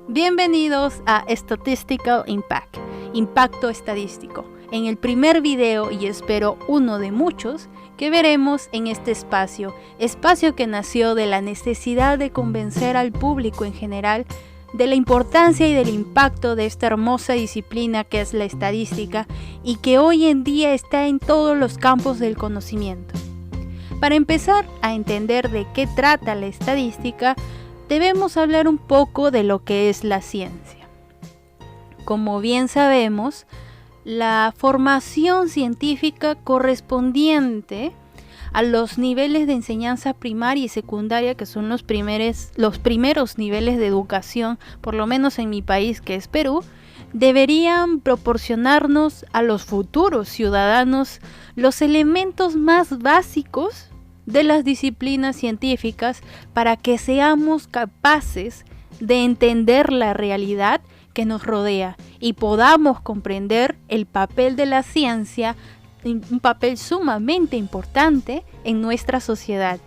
Bienvenidos a Statistical Impact, Impacto Estadístico, en el primer video y espero uno de muchos que veremos en este espacio que nació de la necesidad de convencer al público en general de la importancia y del impacto de esta hermosa disciplina que es la estadística y que hoy en día está en todos los campos del conocimiento. Para empezar a entender de qué trata la estadística, debemos hablar un poco de lo que es la ciencia. Como bien sabemos, la formación científica correspondiente a los niveles de enseñanza primaria y secundaria, que son los primeros niveles de educación, por lo menos en mi país, que es Perú, deberían proporcionarnos a los futuros ciudadanos los elementos más básicos de las disciplinas científicas para que seamos capaces de entender la realidad que nos rodea y podamos comprender el papel de la ciencia, un papel sumamente importante en nuestra sociedad.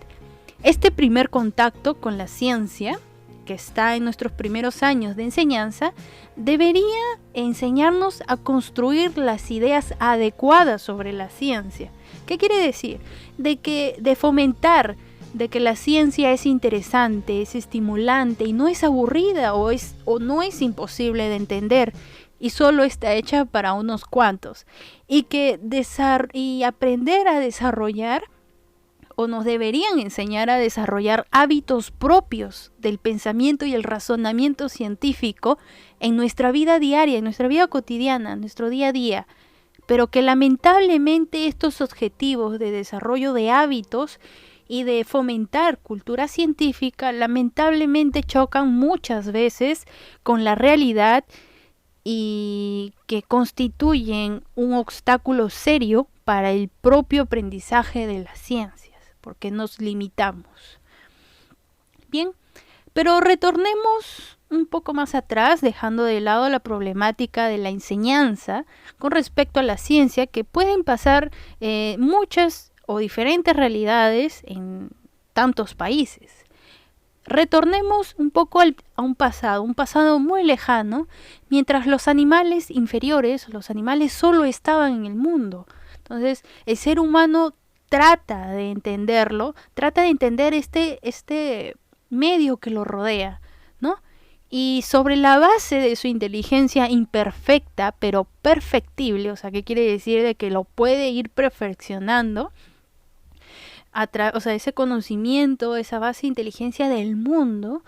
Este primer contacto con la ciencia, que está en nuestros primeros años de enseñanza, debería enseñarnos a construir las ideas adecuadas sobre la ciencia. ¿Qué quiere decir? De fomentar de que la ciencia es interesante, es estimulante y no es aburrida o no es imposible de entender y solo está hecha para unos cuantos, y aprender a desarrollar, o nos deberían enseñar a desarrollar hábitos propios del pensamiento y el razonamiento científico en nuestra vida diaria, en nuestra vida cotidiana, en nuestro día a día, pero que lamentablemente estos objetivos de desarrollo de hábitos y de fomentar cultura científica lamentablemente chocan muchas veces con la realidad y que constituyen un obstáculo serio para el propio aprendizaje de las ciencias, porque nos limitamos. Bien, pero retornemos un poco más atrás, dejando de lado la problemática de la enseñanza con respecto a la ciencia, que pueden pasar muchas o diferentes realidades en tantos países. Retornemos un poco a un pasado muy lejano, mientras los animales inferiores, los animales solo estaban en el mundo. Entonces, el ser humano trata de entenderlo, trata de entender este medio que lo rodea, ¿no? Y sobre la base de su inteligencia imperfecta, pero perfectible, o sea, ¿qué quiere decir? De que lo puede ir perfeccionando, ese conocimiento, esa base de inteligencia del mundo,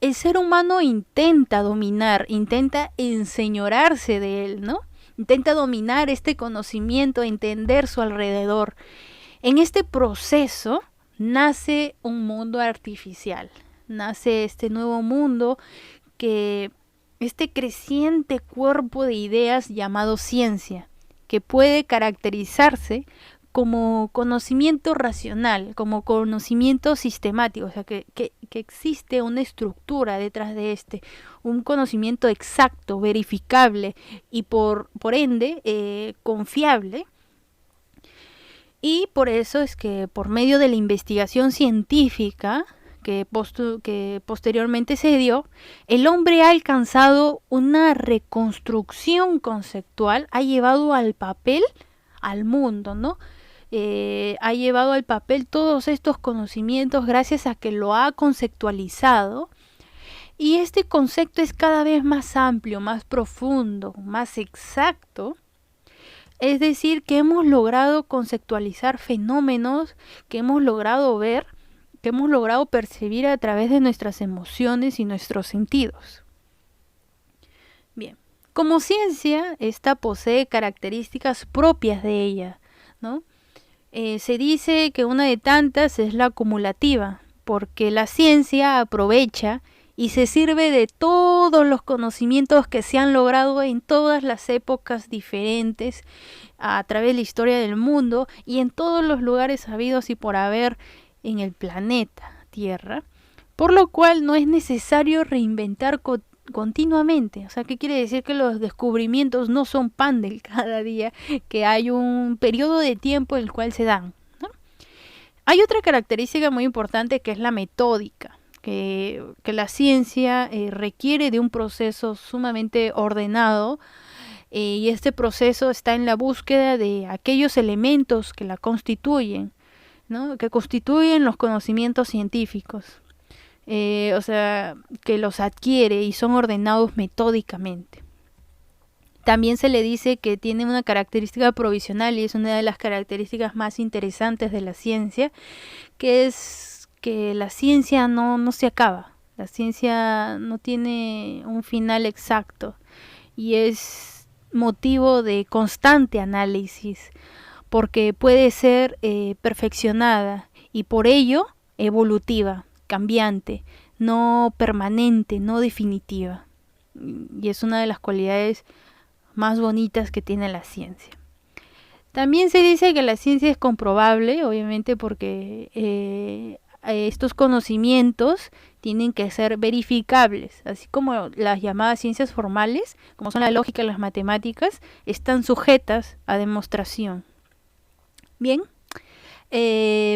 el ser humano intenta dominar, intenta enseñorarse de él, ¿no? Intenta dominar este conocimiento, entender su alrededor. En este proceso nace un mundo artificial, nace este nuevo mundo, este creciente cuerpo de ideas llamado ciencia, que puede caracterizarse como conocimiento racional, como conocimiento sistemático, o sea, que existe una estructura detrás de un conocimiento exacto, verificable y por ende confiable. Y por eso es que por medio de la investigación científica que posteriormente se dio, el hombre ha alcanzado una reconstrucción conceptual, ha llevado al papel al mundo, ¿no? Ha llevado al papel todos estos conocimientos gracias a que lo ha conceptualizado, y este concepto es cada vez más amplio, más profundo, más exacto. Es decir, que hemos logrado conceptualizar fenómenos que hemos logrado ver, que hemos logrado percibir a través de nuestras emociones y nuestros sentidos. Bien, como ciencia, esta posee características propias de ella, ¿no? Se dice que una de tantas es la acumulativa, porque la ciencia aprovecha y se sirve de todos los conocimientos que se han logrado en todas las épocas diferentes a través de la historia del mundo y en todos los lugares habidos y por haber en el planeta Tierra, por lo cual no es necesario reinventar continuamente. O sea, ¿qué quiere decir? Que los descubrimientos no son pan del cada día, que hay un periodo de tiempo en el cual se dan, ¿no? Hay otra característica muy importante que es la metódica, que la ciencia requiere de un proceso sumamente ordenado, y este proceso está en la búsqueda de aquellos elementos que la constituyen, ¿no? Que constituyen los conocimientos científicos, o sea, que los adquiere y son ordenados metódicamente. También se le dice que tiene una característica provisional, y es una de las características más interesantes de la ciencia, que es que la ciencia no se acaba. La ciencia no tiene un final exacto y es motivo de constante análisis, porque puede ser perfeccionada y por ello evolutiva, cambiante, no permanente, no definitiva. Y es una de las cualidades más bonitas que tiene la ciencia. También se dice que la ciencia es comprobable, obviamente, porque estos conocimientos tienen que ser verificables, así como las llamadas ciencias formales, como son la lógica y las matemáticas, están sujetas a demostración. Bien,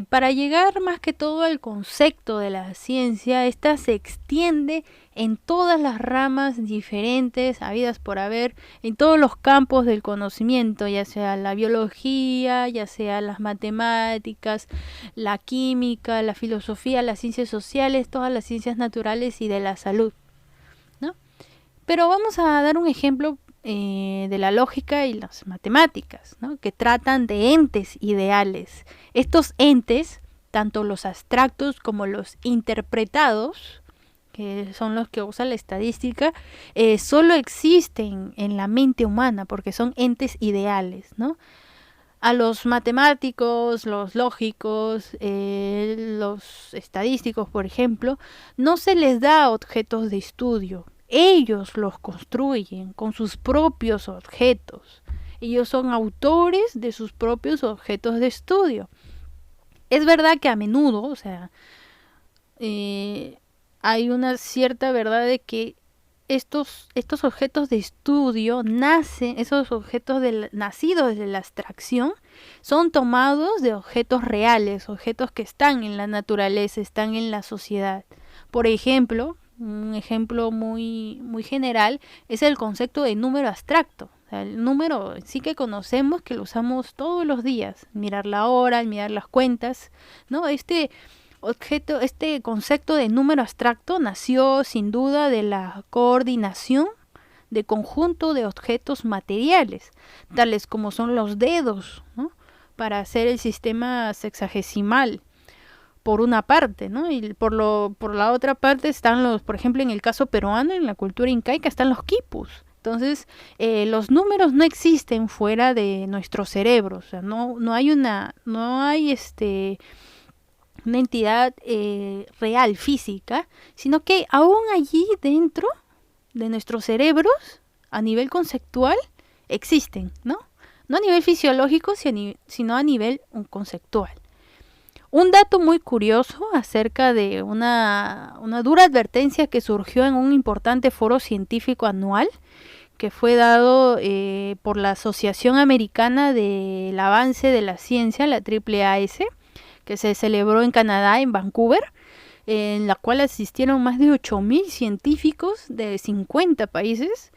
para llegar más que todo al concepto de la ciencia, esta se extiende en todas las ramas diferentes, habidas por haber, en todos los campos del conocimiento, ya sea la biología, ya sea las matemáticas, la química, la filosofía, las ciencias sociales, todas las ciencias naturales y de la salud, ¿no? Pero vamos a dar un ejemplo de la lógica y las matemáticas, ¿no? Que tratan de entes ideales. Estos entes, tanto los abstractos como los interpretados, que son los que usa la estadística, solo existen en la mente humana porque son entes ideales, ¿no? A los matemáticos, los lógicos, los estadísticos, por ejemplo, no se les da objetos de estudio. Ellos los construyen con sus propios objetos. Ellos son autores de sus propios objetos de estudio. Es verdad que a menudo, o sea, hay una cierta verdad de que estos objetos de estudio nacen, esos objetos nacidos de la abstracción, son tomados de objetos reales, objetos que están en la naturaleza, están en la sociedad. Por ejemplo, un ejemplo muy general es el concepto de número abstracto. O sea, el número sí que conocemos, que lo usamos todos los días, mirar la hora, mirar las cuentas, ¿no? Este concepto de número abstracto nació sin duda de la coordinación de conjunto de objetos materiales, tales como son los dedos, ¿no? Para hacer el sistema sexagesimal, por una parte, ¿no? Y por la otra parte están por ejemplo, en el caso peruano, en la cultura incaica, están los quipus. Entonces, los números no existen fuera de nuestro cerebro, o sea, no hay una entidad real, física, sino que aún allí dentro de nuestros cerebros, a nivel conceptual, existen, ¿no? No a nivel fisiológico, sino a nivel conceptual. Un dato muy curioso acerca de una dura advertencia que surgió en un importante foro científico anual que fue dado por la Asociación Americana del Avance de la Ciencia, la AAAS, que se celebró en Canadá, en Vancouver, en la cual asistieron más de 8,000 científicos de 50 países.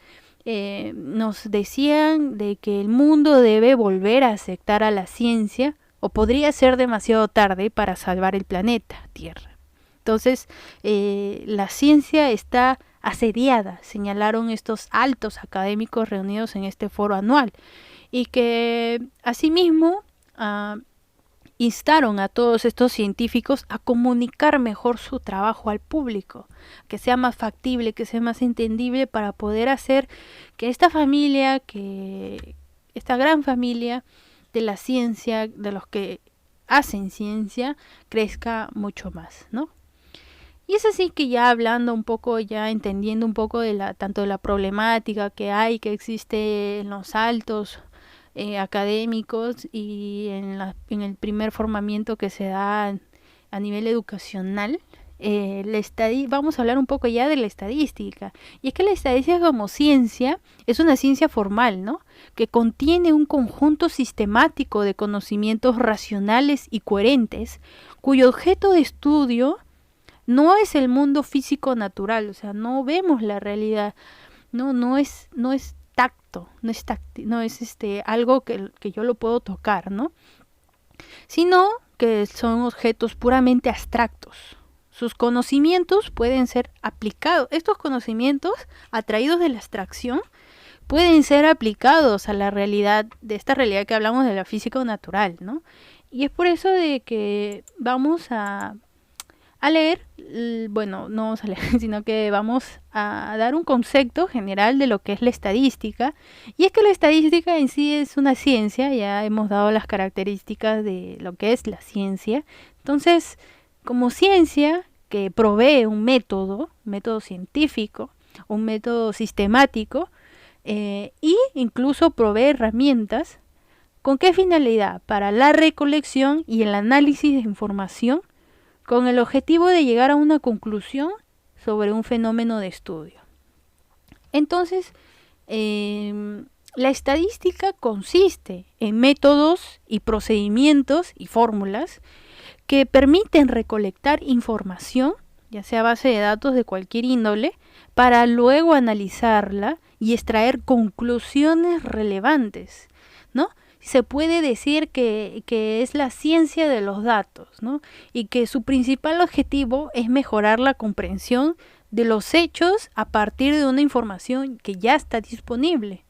Nos decían de que el mundo debe volver a aceptar a la ciencia, o podría ser demasiado tarde para salvar el planeta Tierra. Entonces, la ciencia está asediada, señalaron estos altos académicos reunidos en este foro anual, y que asimismo instaron a todos estos científicos a comunicar mejor su trabajo al público, que sea más factible, que sea más entendible, para poder hacer que esta gran familia de la ciencia, de los que hacen ciencia, crezca mucho más, ¿no? Y es así que ya hablando un poco, ya entendiendo un poco tanto de la problemática que existe en los altos académicos y en el primer formamiento que se da a nivel educacional, vamos a hablar un poco ya de la estadística. Y es que la estadística como ciencia es una ciencia formal, ¿no? Que contiene un conjunto sistemático de conocimientos racionales y coherentes, cuyo objeto de estudio no es el mundo físico natural, o sea, no vemos la realidad, no es tacto, no es algo que yo lo puedo tocar, ¿no? Sino que son objetos puramente abstractos. Sus conocimientos pueden ser aplicados, estos conocimientos atraídos de la abstracción pueden ser aplicados a la realidad, de esta realidad que hablamos de la física natural, ¿no? Y es por eso de que vamos a leer, bueno, no vamos a leer, sino que vamos a dar un concepto general de lo que es la estadística. Y es que la estadística en sí es una ciencia, ya hemos dado las características de lo que es la ciencia. Entonces, como ciencia que provee un método científico, un método sistemático, y incluso provee herramientas. ¿Con qué finalidad? Para la recolección y el análisis de información con el objetivo de llegar a una conclusión sobre un fenómeno de estudio. Entonces, la estadística consiste en métodos y procedimientos y fórmulas que permiten recolectar información, ya sea base de datos de cualquier índole, para luego analizarla y extraer conclusiones relevantes, ¿no? Se puede decir que es la ciencia de los datos, ¿no? Y que su principal objetivo es mejorar la comprensión de los hechos a partir de una información que ya está disponible.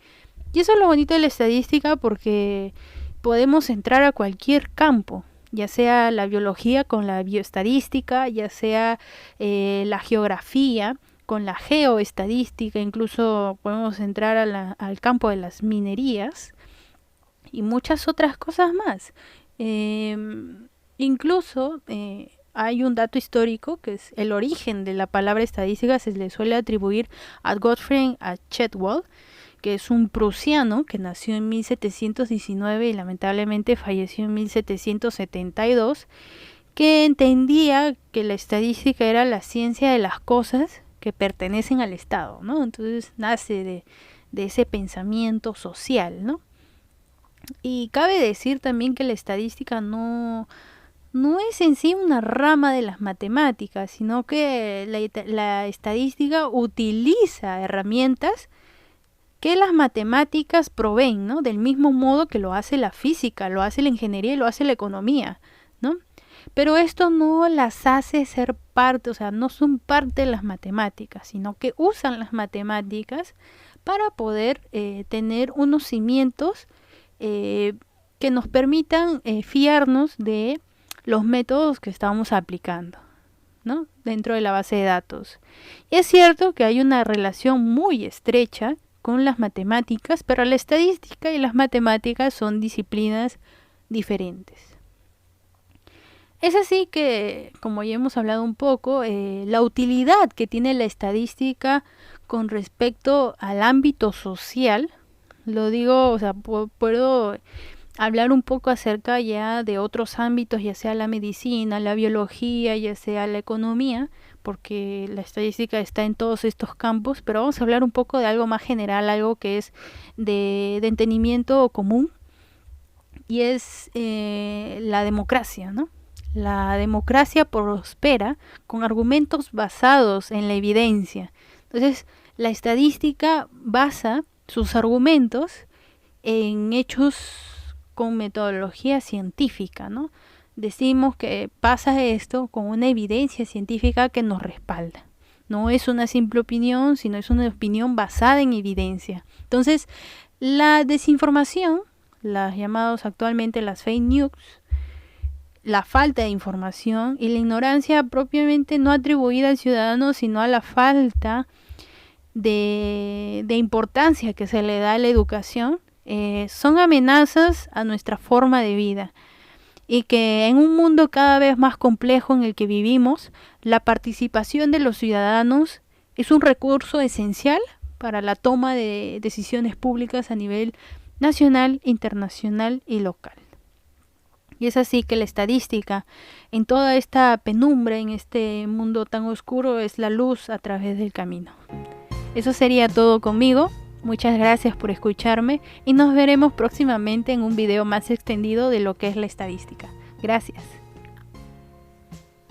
Y eso es lo bonito de la estadística, porque podemos entrar a cualquier campo, ya sea la biología con la bioestadística, ya sea la geografía con la geoestadística, incluso podemos entrar al campo de las minerías y muchas otras cosas más. Incluso hay un dato histórico que es el origen de la palabra estadística, se le suele atribuir a Gottfried Achetwald, que es un prusiano que nació en 1719 y lamentablemente falleció en 1772, que entendía que la estadística era la ciencia de las cosas que pertenecen al Estado, ¿no? Entonces nace de ese pensamiento social, ¿no? Y cabe decir también que la estadística no es en sí una rama de las matemáticas, sino que la estadística utiliza herramientas que las matemáticas proveen, ¿no? Del mismo modo que lo hace la física, lo hace la ingeniería y lo hace la economía, ¿no? Pero esto no las hace ser parte, o sea, no son parte de las matemáticas, sino que usan las matemáticas para poder tener unos cimientos que nos permitan fiarnos de los métodos que estamos aplicando, ¿no? Dentro de la base de datos. Y es cierto que hay una relación muy estrecha con las matemáticas, pero la estadística y las matemáticas son disciplinas diferentes. Es así que, como ya hemos hablado un poco, la utilidad que tiene la estadística con respecto al ámbito social, lo digo, o sea, puedo hablar un poco acerca ya de otros ámbitos, ya sea la medicina, la biología, ya sea la economía, porque la estadística está en todos estos campos, pero vamos a hablar un poco de algo más general, algo que es de entendimiento común, y es la democracia, ¿no? La democracia prospera con argumentos basados en la evidencia. Entonces, la estadística basa sus argumentos en hechos con metodología científica, ¿no? Decimos que pasa esto con una evidencia científica que nos respalda. No es una simple opinión, sino es una opinión basada en evidencia. Entonces, la desinformación, las llamadas actualmente las fake news, la falta de información y la ignorancia propiamente no atribuida al ciudadano, sino a la falta de importancia que se le da a la educación, son amenazas a nuestra forma de vida, y que en un mundo cada vez más complejo en el que vivimos, la participación de los ciudadanos es un recurso esencial para la toma de decisiones públicas a nivel nacional, internacional y local. Y es así que la estadística, en toda esta penumbra, en este mundo tan oscuro, es la luz a través del camino. Eso sería todo conmigo. Muchas gracias por escucharme y nos veremos próximamente en un video más extendido de lo que es la estadística. Gracias.